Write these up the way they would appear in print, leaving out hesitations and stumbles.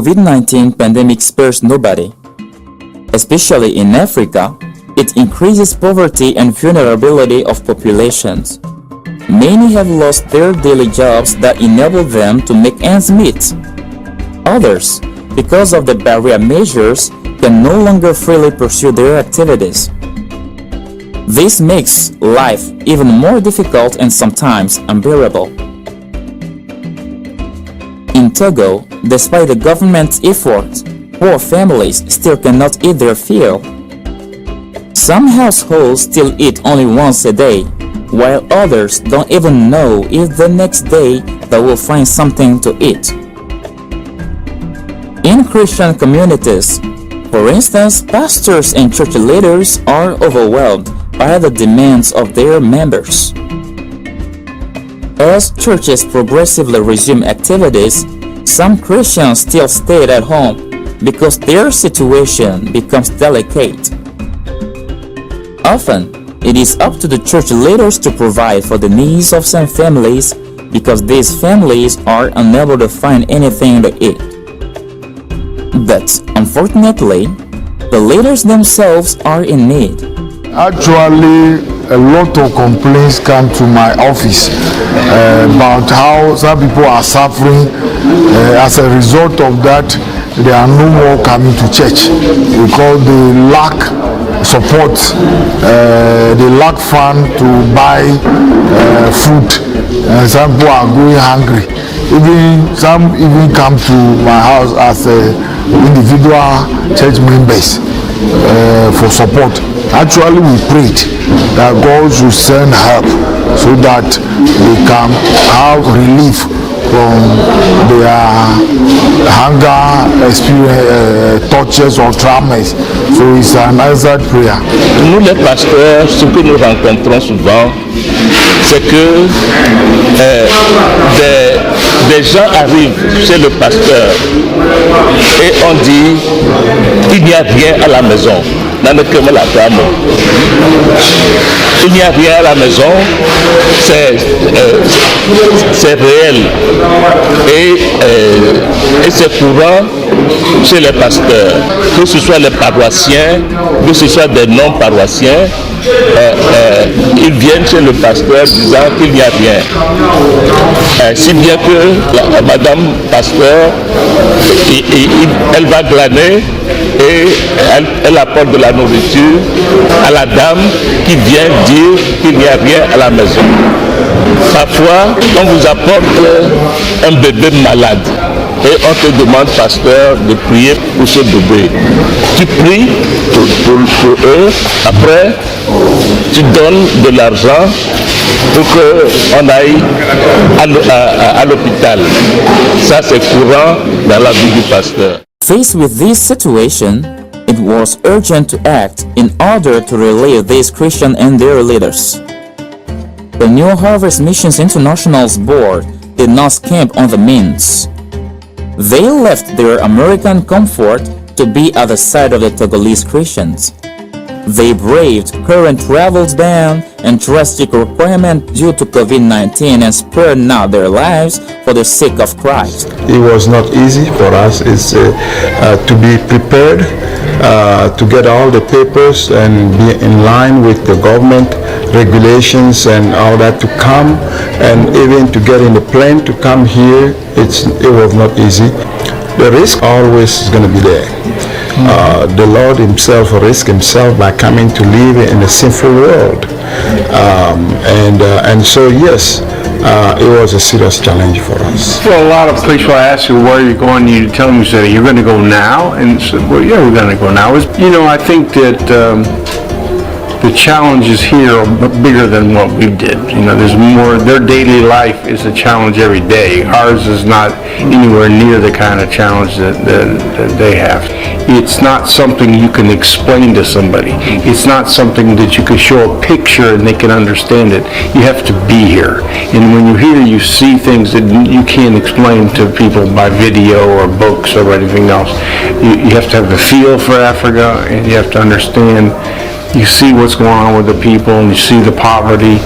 COVID-19 pandemic spares nobody. Especially in Africa, it increases poverty and vulnerability of populations. Many have lost their daily jobs that enable them to make ends meet. Others, because of the barrier measures, can no longer freely pursue their activities. This makes life even more difficult and sometimes unbearable. In Togo, despite the government's efforts, poor families still cannot eat their fill. Some households still eat only once a day, while others don't even know if the next day they will find something to eat. In Christian communities, for instance, pastors and church leaders are overwhelmed by the demands of their members. As churches progressively resume activities, some Christians still stay at home because their situation becomes delicate. Often, it is up to the church leaders to provide for the needs of some families because these families are unable to find anything to eat. But unfortunately, the leaders themselves are in need. Actually, a lot of complaints come to my office about how some people are suffering. As a result of that, they are no more coming to church because they lack support, they lack fund to buy food, and some people are going hungry. Some even come to my house as individual church members for support. Actually, we prayed that God should send help so that they can have relief from their hunger experience, tortures or traumas. So it's an answered prayer. Nous les pasteurs, ce que nous rencontrons souvent, c'est que des gens arrivent chez le pasteur et on dit il n'y a rien à la maison. Il n'y a rien à la maison, c'est réel et c'est courant chez les pasteurs, que ce soit les paroissiens, que ce soit des non-paroissiens, ils viennent chez le pasteur disant qu'il n'y a rien. Si bien que madame pasteur, elle va glaner et elle apporte de la nourriture à la dame qui vient dire qu'il n'y a rien à la maison. Parfois, on vous apporte un bébé malade et on te demande, pasteur, de prier pour ce bébé. Tu pries pour eux, après tu donnes de l'argent pour qu'on aille à l'hôpital. Ça, c'est courant dans la vie du pasteur. Faced with this situation, it was urgent to act in order to relieve these Christians and their leaders. The New Harvest Missions International's board did not skimp on the means. They left their American comfort to be at the side of the Togolese Christians. They braved current travel ban and drastic requirements due to COVID-19 and spared not their lives for the sake of Christ. It was not easy for us to be prepared, to get all the papers and be in line with the government regulations and all that to come, and even to get in the plane to come here. It was not easy. The risk always is going to be there. The Lord himself risked himself by coming to live in a sinful world, and so yes, it was a serious challenge for us. Well, a lot of people ask you where you're going, you tell them, you say, you're going to go now? And said, well, yeah, we're going to go now. I think that the challenges here are bigger than what we did. There's more. Their daily life is a challenge every day. Ours is not anywhere near the kind of challenge that they have. It's not something you can explain to somebody. It's not something that you can show a picture and they can understand it. You have to be here. And when you're here, you see things that you can't explain to people by video or books or anything else. You have to have the feel for Africa, and you have to understand. You see what's going on with the people, and you see the poverty,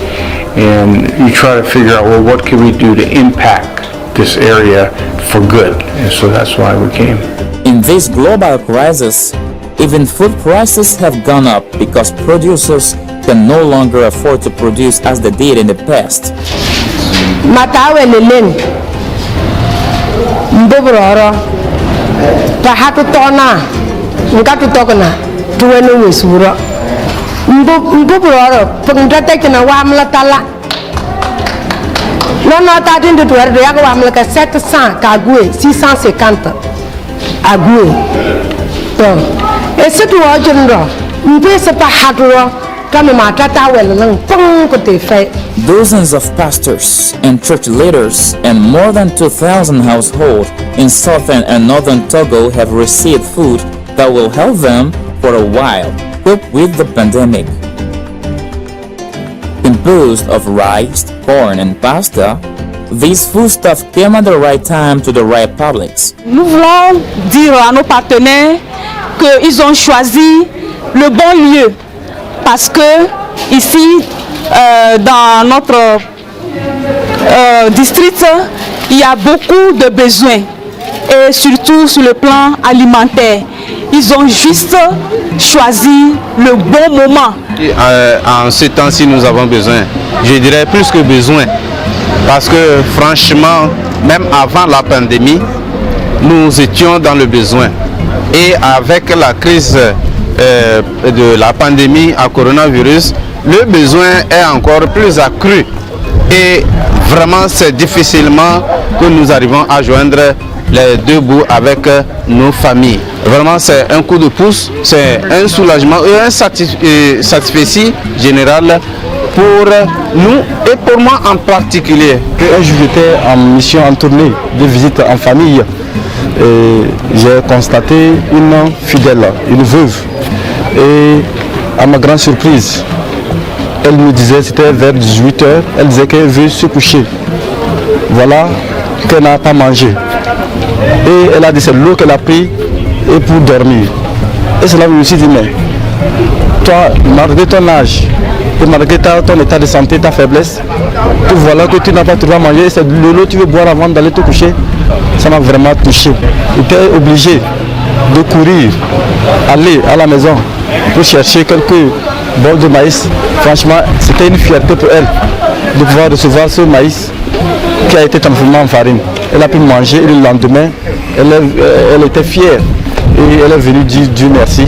and you try to figure out, well, what can we do to impact this area for good. And so that's why we came. In this global crisis, even food prices have gone up because producers can no longer afford to produce as they did in the past. Matawe lelen mbobroro ta hatu tona ngatu tokna tuwenu wisuro mbobroro pengdata kena wamla tala non ta dindu tuwar do yaga wamla ka 700 ka gue 650 agwe to esetu ojundo mpese pa haturo kama matata welen pong ko te fe. Dozens of pastors and church leaders and more than 2,000 households in southern and northern Togo have received food that will help them for a while cope with the pandemic. Composed of rice, corn and pasta, these foodstuffs came at the right time to the right publics. Nous voulons dire à nos partenaires qu'ils ont choisi le bon lieu parce que ici dans notre district, il y a beaucoup de besoins et surtout sur le plan alimentaire. Ils ont juste choisi le bon moment. En ce temps-ci, nous avons besoin, je dirais plus que besoin, parce que franchement, même avant la pandémie, nous étions dans le besoin. Et avec la crise de la pandémie à coronavirus, le besoin est encore plus accru et vraiment c'est difficilement que nous arrivons à joindre les deux bouts avec nos familles. Vraiment c'est un coup de pouce, c'est un soulagement et un satisfait général pour nous et pour moi en particulier. Un jour j'étais en mission en tournée de visite en famille et j'ai constaté une fidèle, une veuve, et à ma grande surprise, elle me disait, c'était vers 18h, elle disait qu'elle veut se coucher. Voilà qu'elle n'a pas mangé. Et elle a dit c'est l'eau qu'elle a pris et pour dormir. Et cela me suis dit, mais toi, malgré ton âge, et malgré ton état de santé, ta faiblesse, tu voilà que tu n'as pas trouvé à manger, c'est de l'eau que tu veux boire avant d'aller te coucher. Ça m'a vraiment touché. J'étais obligé de courir, aller à la maison pour chercher quelques bols de maïs. Franchement, c'était une fierté pour elle de pouvoir recevoir ce maïs qui a été transformé en farine. Elle a pu manger et le lendemain, elle était fière et elle est venue dire Dieu merci.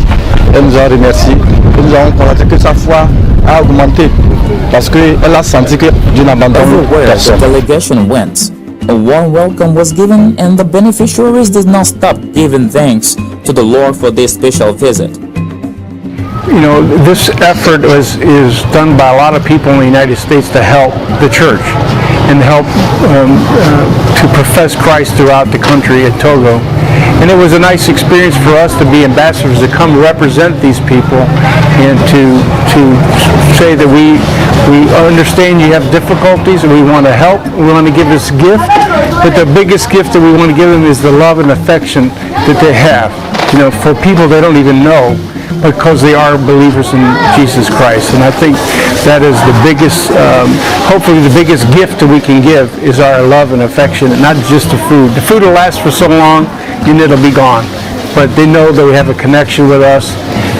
Elle nous a remercié et nous avons constaté que sa foi a augmenté parce qu'elle a senti que Dieu n'abandonne personne. The delegation went. A warm welcome was given and the beneficiaries did not stop giving thanks to the Lord for this special visit. You know, this effort is done by a lot of people in the United States to help the church and help to profess Christ throughout the country at Togo. And it was a nice experience for us to be ambassadors, to come represent these people and to say that we understand you have difficulties and we want to help. We want to give this gift, but the biggest gift that we want to give them is the love and affection that they have, you know, for people they don't even know, because they are believers in Jesus Christ. And I think that is the biggest, hopefully the biggest gift that we can give is our love and affection, and not just the food. The food will last for so long and it'll be gone. But they know that we have a connection with us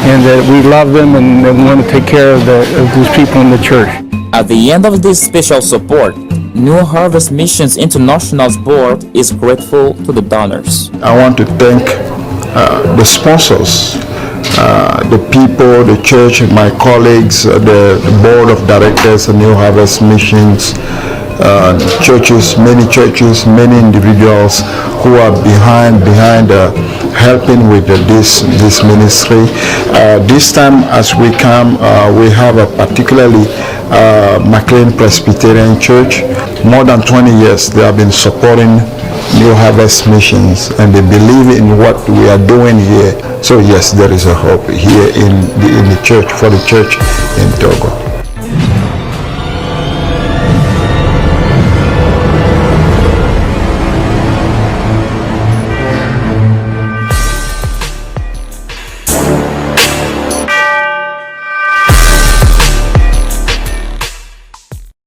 and that we love them and we want to take care of these people in the church. At the end of this special support, New Harvest Missions International's board is grateful to the donors. I want to thank the sponsors, the people, the church, my colleagues, the board of directors of New Harvest Missions, churches, many individuals who are behind helping with this ministry. This time as we come, we have a particularly McLean Presbyterian Church. More than 20 years they have been supporting New Harvest Missions and they believe in what we are doing here. So yes, there is a hope here in the church, for the church in Togo.